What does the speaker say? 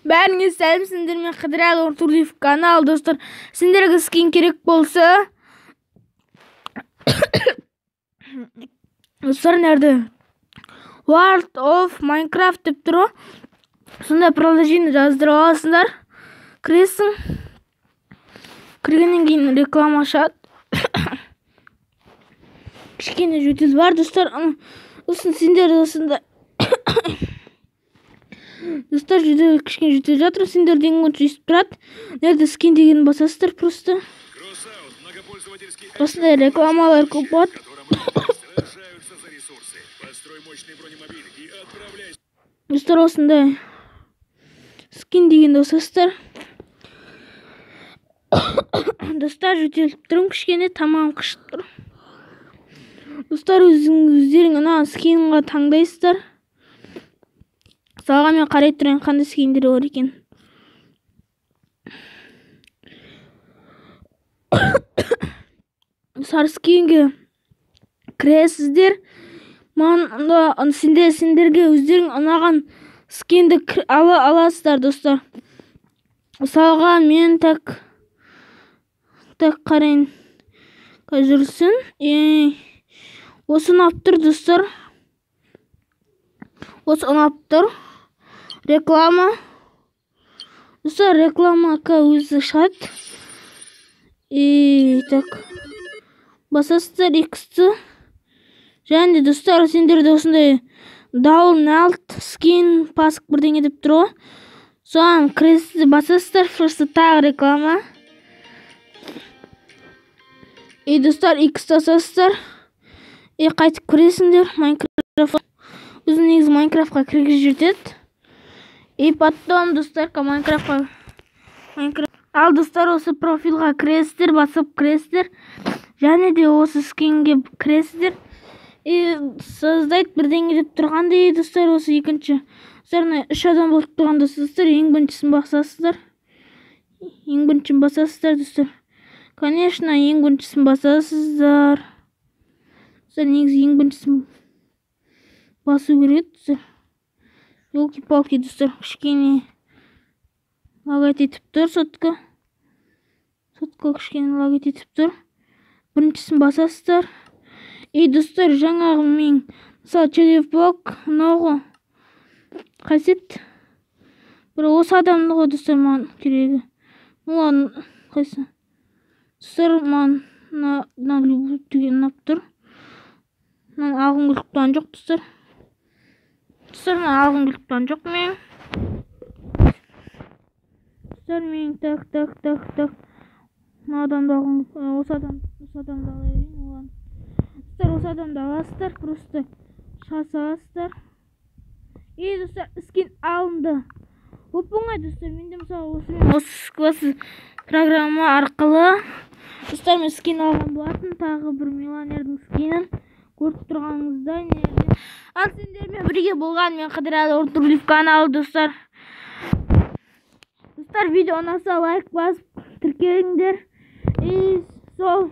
Бәріңіз сәлемсіңдер, мен Қыдырәлі Ортурлиев канал, достар. Сендерге скин керек болса, достар, нәрді? World of Minecraft деп тұр. Сонда продолжение жаздырып аласыңдар. Кіресің. Кіргеннен кейін реклама ашады. Кішкене жөтел бар, достар. Сосын сендер осында достар, кішкене жөтел жатыр. Сендер деген өтіп естіп тұрады. Нәрді скин деген басасыздар просто. Осындай рекламалар көп болады. Достар, осындай скин деген басасыздар. Достар, жөтеліп тұрым, кішкене тамам қышып тұр. Достар, өздерің ұнаған скинға таңдайсыздар. Салға мен қарай тұрайын қандай скиндер бар екен. Сары скинге кіресіздер. Сендерге өздерің ұнаған скинді аласыздар, достар. Салға мен так қарайын жүрсін. Осы ұнап тұр, достар. Осы ұнап тұр. Реклама. Достар, рекламаға өзі шат. Так. Басасыздар X-ті. Және, достар, сендерде осындай дауналт скин пасық бірдеңе деп тұр. Соған кіресізді басасыздар. Просто тағы реклама. Достар, X-ті асасыздар. Қайтып көресіңдер. Майнкрафт. Өзім негізі Майнкрафтқа кіргіз жүрдеді. Потом, достар, Майнкрафтқа. Ал, достар, осы профилға кіресіздер, басып кіресіздер. Және де осы скинге кіресіздер. Создайды бірдеңе деп тұрғандай, достар, осы екінші. Достар, 3 адам болып тұрған, достар, ең біріншісін басасыздар. Ең біріншісін басасыздар, достар. Конечно, ең біріншісін басасыздар. Достар, негізі ең біріншісін басу керек, достар. Елки-палки, достар, кішкене лагать етіп тұр, сотка. Сотка кішкене лагать етіп тұр. Біріншісін басасыздар. Достар, жаңағы мен, мысалы, телефок, ұнауғы қасет. Бір осы адамдығы, достар, маған керегі. Оған қайсы. Достар, маған на любу түген ұнап тұр. Мен алғым келіп тұрған жоқ, достар. Достар, мен алғым келіп тұрған жоқ мен. Достар, мен так. Осы адамды алайын оған. Достар, осы адамды аласыздар, просто шасасыздар. Достар, скин алынды. Оп-оңай, достар, менде мысалы осы программа арқылы достар, мен скин алған болатын. Тағы бір миллионердің скинін көріп тұрғаныңызда. Ал сендермен бірге болған мен Қыдырәлі Ортурлиев каналы, достар. Достар, видео ұнаса лайк басып тіркеліңдер. Сол